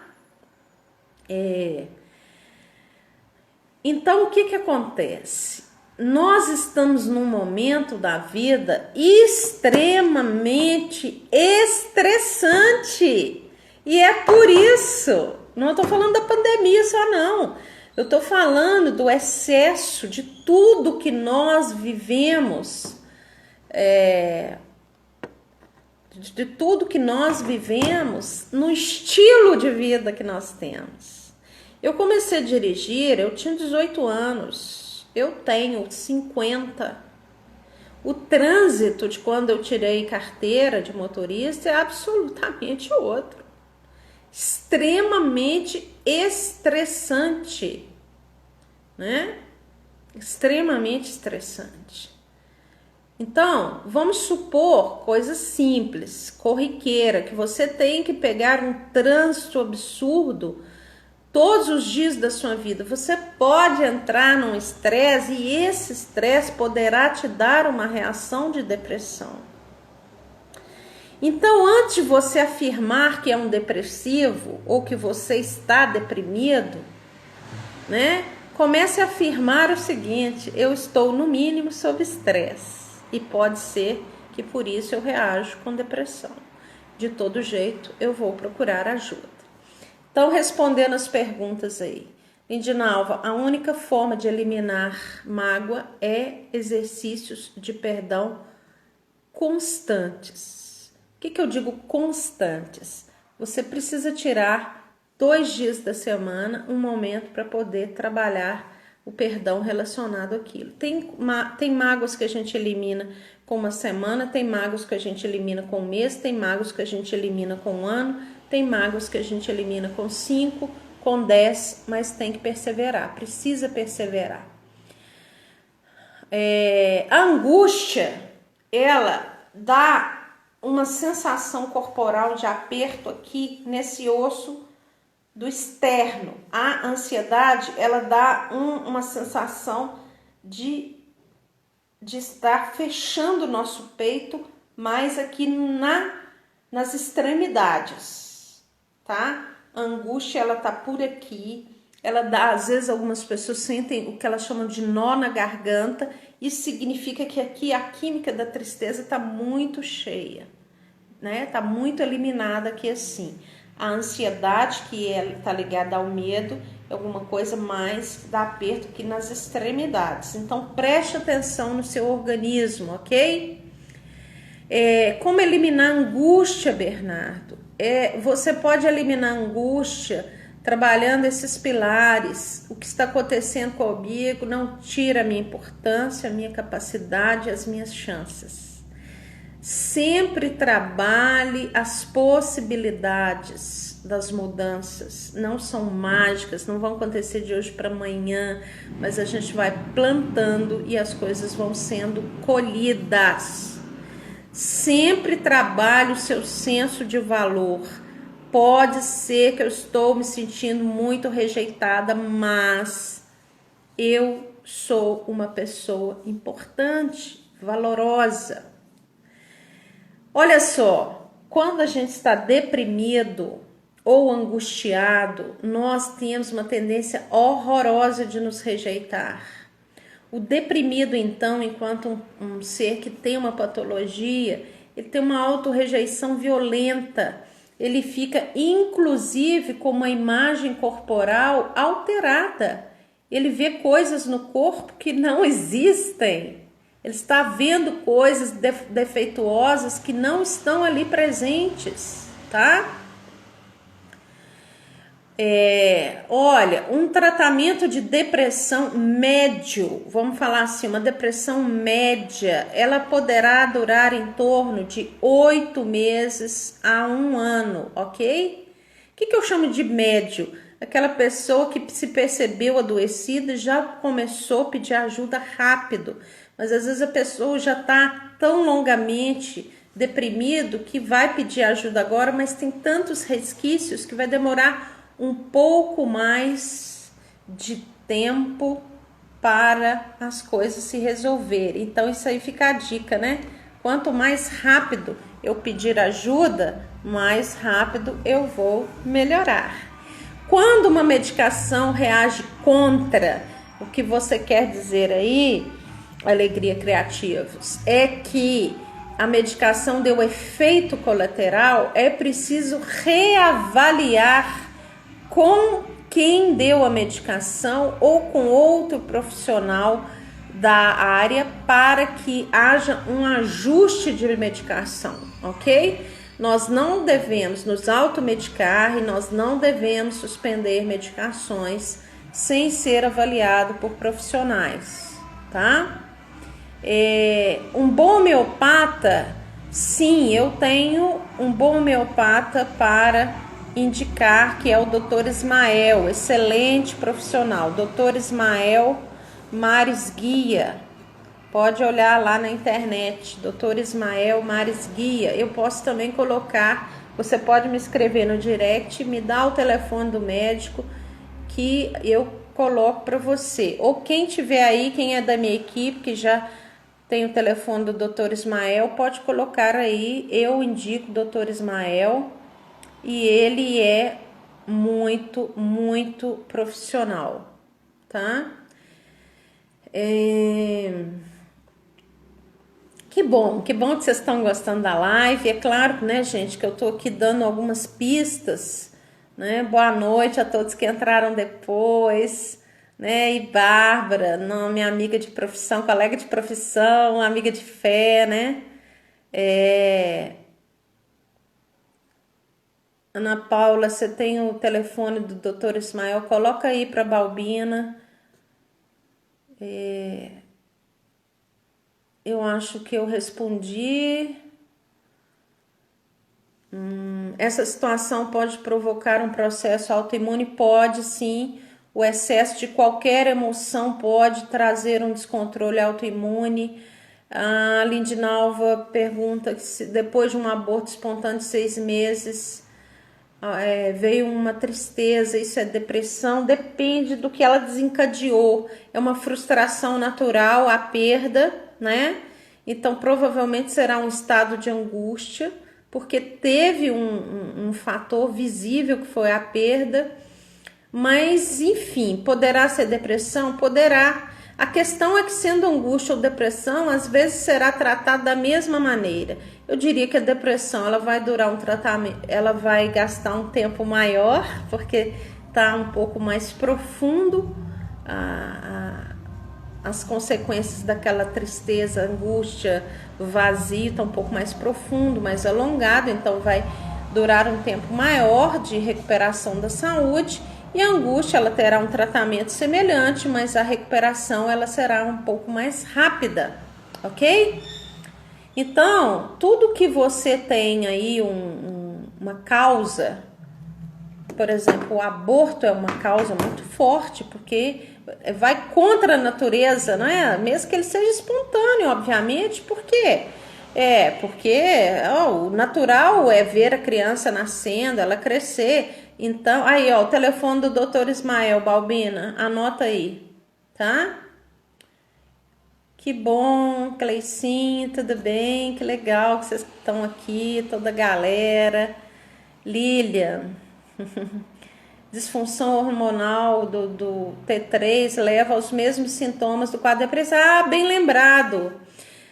Então, o que acontece? Nós estamos num momento da vida extremamente estressante. E é por isso, não estou falando da pandemia só não, eu estou falando do excesso de tudo que nós vivemos, de tudo que nós vivemos no estilo de vida que nós temos. Eu comecei a dirigir, eu tinha 18 anos, eu tenho 50. O trânsito de quando eu tirei carteira de motorista é absolutamente outro. Extremamente estressante, né? Extremamente estressante. Então, vamos supor coisas simples, corriqueira, que você tem que pegar um trânsito absurdo todos os dias da sua vida. Você pode entrar num estresse e esse estresse poderá te dar uma reação de depressão. Então, antes de você afirmar que é um depressivo ou que você está deprimido, né? Comece a afirmar o seguinte: eu estou no mínimo sob estresse e pode ser que por isso eu reajo com depressão. De todo jeito, eu vou procurar ajuda. Então, respondendo as perguntas aí. Lindinalva, a única forma de eliminar mágoa é exercícios de perdão constantes. O que eu digo constantes? Você precisa tirar 2 dias da semana, um momento para poder trabalhar o perdão relacionado àquilo. Tem mágoas que a gente elimina com uma semana, tem mágoas que a gente elimina com um mês, tem mágoas que a gente elimina com um ano, tem mágoas que a gente elimina com 5, com 10, mas tem que perseverar, precisa perseverar. A angústia, ela dá uma sensação corporal de aperto aqui nesse osso do externo. A ansiedade, ela dá uma sensação de estar fechando o nosso peito, mais aqui nas extremidades, tá? A angústia, ela tá por aqui, ela dá, às vezes algumas pessoas sentem o que elas chamam de nó na garganta. Isso significa que aqui a química da tristeza tá muito cheia, né? Tá muito eliminada aqui assim. A ansiedade, que tá ligada ao medo, é alguma coisa mais dá aperto aqui nas extremidades. Então, preste atenção no seu organismo, ok? Como eliminar a angústia, Bernardo? Você pode eliminar a angústia trabalhando esses pilares. O que está acontecendo comigo não tira a minha importância, a minha capacidade, as minhas chances. Sempre trabalhe as possibilidades das mudanças. Não são mágicas, não vão acontecer de hoje para amanhã, mas a gente vai plantando e as coisas vão sendo colhidas. Sempre trabalhe o seu senso de valor. Pode ser que eu estou me sentindo muito rejeitada, mas eu sou uma pessoa importante, valorosa. Olha só, quando a gente está deprimido ou angustiado, nós temos uma tendência horrorosa de nos rejeitar. O deprimido, então, enquanto um ser que tem uma patologia, ele tem uma autorrejeição violenta. Ele fica, inclusive, com uma imagem corporal alterada. Ele vê coisas no corpo que não existem. Ele está vendo coisas defeituosas que não estão ali presentes, tá? Olha, um tratamento de depressão médio, vamos falar assim, uma depressão média, ela poderá durar em torno de 8 meses a 1 ano, ok? O que eu chamo de médio? Aquela pessoa que se percebeu adoecida já começou a pedir ajuda rápido, mas às vezes a pessoa já está tão longamente deprimido que vai pedir ajuda agora, mas tem tantos resquícios que vai demorar um pouco mais de tempo para as coisas se resolverem. Então isso aí fica a dica, né? Quanto mais rápido eu pedir ajuda, mais rápido eu vou melhorar. Quando uma medicação reage contra, o que você quer dizer aí, Alegria Criativos, é que a medicação deu efeito colateral, é preciso reavaliar com quem deu a medicação ou com outro profissional da área para que haja um ajuste de medicação, ok? Nós não devemos nos automedicar e nós não devemos suspender medicações sem ser avaliado por profissionais, tá? Um bom homeopata, sim, eu tenho um bom homeopata para indicar, que é o Dr. Ismael, excelente profissional, Dr. Ismael Mares Guia, pode olhar lá na internet, Dr. Ismael Mares Guia. Eu posso também colocar, você pode me escrever no direct, me dá o telefone do médico que eu coloco para você, ou quem tiver aí, quem é da minha equipe, que já tem o telefone do Dr. Ismael, pode colocar aí, eu indico o Dr. Ismael, e ele é muito profissional, tá? Que bom que vocês estão gostando da live. É claro, né, gente, que eu tô aqui dando algumas pistas, né? Boa noite a todos que entraram depois, né? E Bárbara, minha amiga de profissão, colega de profissão, amiga de fé, né? Ana Paula, você tem o telefone do Dr. Ismael? Coloca aí para Balbina. Eu acho que eu respondi. Essa situação pode provocar um processo autoimune? Pode, sim. O excesso de qualquer emoção pode trazer um descontrole autoimune. A Lindinalva pergunta se depois de um aborto espontâneo de 6 meses... veio uma tristeza, isso é depressão, depende do que ela desencadeou, é uma frustração natural, a perda, né? Então provavelmente será um estado de angústia, porque teve um fator visível que foi a perda, mas enfim, poderá ser depressão? Poderá. A questão é que, sendo angústia ou depressão, às vezes será tratada da mesma maneira. Eu diria que a depressão, ela vai durar um tratamento, ela vai gastar um tempo maior, porque está um pouco mais profundo as consequências daquela tristeza, angústia, vazio, está um pouco mais profundo, mais alongado, então vai durar um tempo maior de recuperação da saúde. E a angústia, ela terá um tratamento semelhante, mas a recuperação, ela será um pouco mais rápida, ok? Então, tudo que você tem aí uma causa, por exemplo, o aborto é uma causa muito forte, porque vai contra a natureza, não é? Mesmo que ele seja espontâneo, obviamente, porque Porque ó, o natural é ver a criança nascendo, ela crescer. Então, aí, ó, o telefone do Dr. Ismael Balbina, anota aí, tá? Que bom, Cleicinho, tudo bem? Que legal que vocês estão aqui, toda a galera. Lilian, disfunção hormonal do T3 leva aos mesmos sintomas do quadro depressivo. Ah, bem lembrado.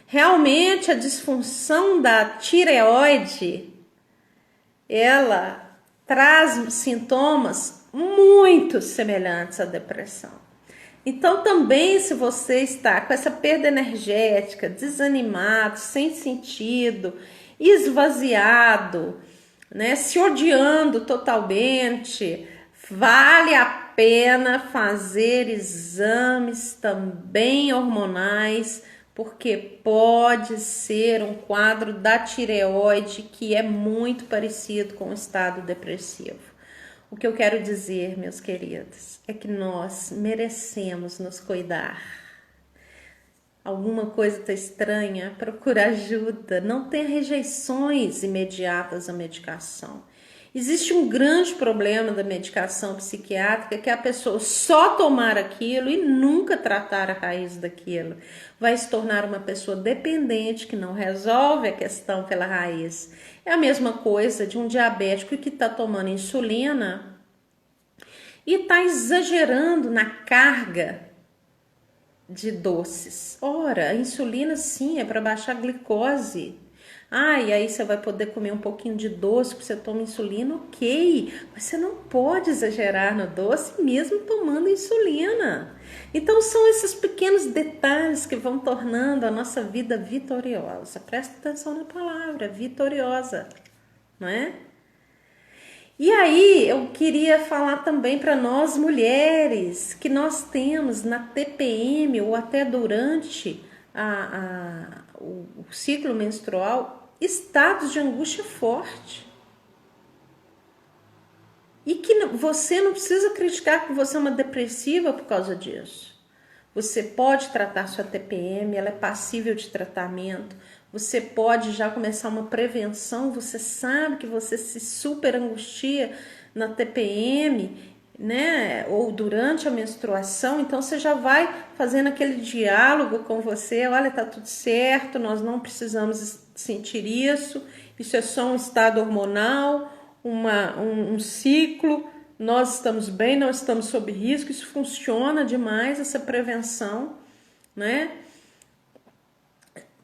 Realmente a disfunção da tireoide, ela traz sintomas muito semelhantes à depressão. Então também, se você está com essa perda energética, desanimado, sem sentido, esvaziado, né, se odiando totalmente, vale a pena fazer exames também hormonais, porque pode ser um quadro da tireoide que é muito parecido com o estado depressivo. O que eu quero dizer, meus queridos, é que nós merecemos nos cuidar. Alguma coisa está estranha? Procura ajuda. Não tenha rejeições imediatas à medicação. Existe um grande problema da medicação psiquiátrica, que é a pessoa só tomar aquilo e nunca tratar a raiz daquilo. Vai se tornar uma pessoa dependente que não resolve a questão pela raiz. É a mesma coisa de um diabético que está tomando insulina e está exagerando na carga de doces. Ora, a insulina sim é para baixar a glicose. E aí você vai poder comer um pouquinho de doce porque você toma insulina, ok. Mas você não pode exagerar no doce mesmo tomando insulina. Então são esses pequenos detalhes que vão tornando a nossa vida vitoriosa. Presta atenção na palavra, vitoriosa, não é? E aí eu queria falar também para nós mulheres que nós temos na TPM ou até durante o ciclo menstrual estados de angústia forte. E que você não precisa criticar que você é uma depressiva por causa disso. Você pode tratar sua TPM, ela é passível de tratamento. Você pode já começar uma prevenção. Você sabe que você se super angustia na TPM, né? Ou durante a menstruação. Então você já vai fazendo aquele diálogo com você. Olha, tá tudo certo, nós não precisamos sentir isso. Isso é só um estado hormonal, um ciclo. Nós estamos bem, nós estamos sob risco. Isso funciona demais, essa prevenção, né?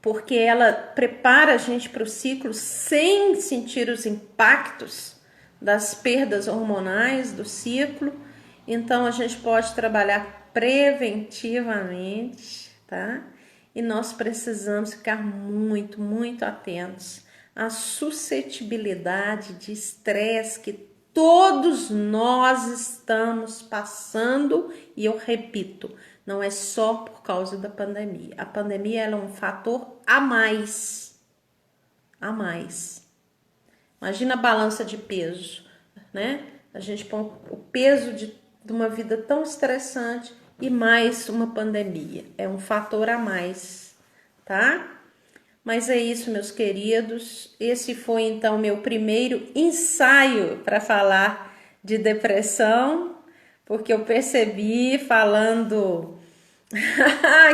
Porque ela prepara a gente para o ciclo sem sentir os impactos das perdas hormonais do ciclo. Então a gente pode trabalhar preventivamente, tá? E nós precisamos ficar muito, muito atentos à suscetibilidade de estresse que todos nós estamos passando, e eu repito, não é só por causa da pandemia. A pandemia ela é um fator a mais. A mais. Imagina a balança de peso, né? A gente põe o peso de uma vida tão estressante e mais uma pandemia. É um fator a mais, tá? Mas é isso, meus queridos. Esse foi então meu primeiro ensaio para falar de depressão, porque eu percebi falando...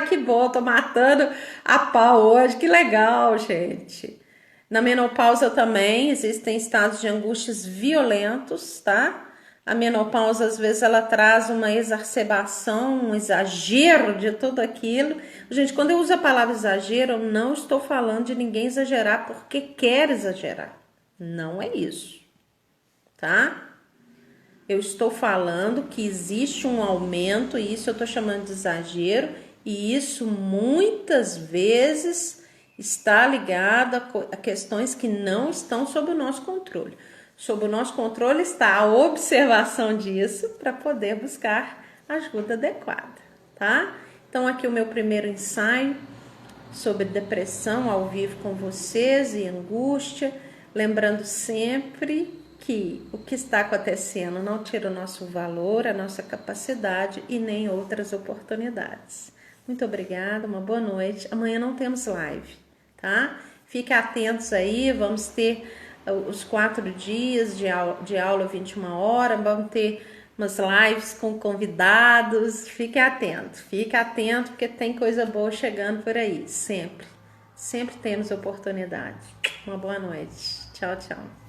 que bom, tô matando a pau hoje, que legal, gente. Na menopausa também existem estados de angústias violentos, tá? A menopausa, às vezes, ela traz uma exacerbação, um exagero de tudo aquilo. Gente, quando eu uso a palavra exagero, eu não estou falando de ninguém exagerar porque quer exagerar. Não é isso, tá? Eu estou falando que existe um aumento, e isso eu estou chamando de exagero, e isso muitas vezes está ligado a questões que não estão sob o nosso controle. Sob o nosso controle está a observação disso para poder buscar ajuda adequada, tá? Então aqui o meu primeiro ensaio sobre depressão ao vivo com vocês e angústia, lembrando sempre que o que está acontecendo não tira o nosso valor, a nossa capacidade e nem outras oportunidades. Muito obrigada, uma boa noite. Amanhã não temos live, tá? Fiquem atentos aí, vamos ter os 4 dias de aula 21 horas, vamos ter umas lives com convidados. Fique atento, porque tem coisa boa chegando por aí, sempre temos oportunidade. Uma boa noite. Tchau, tchau.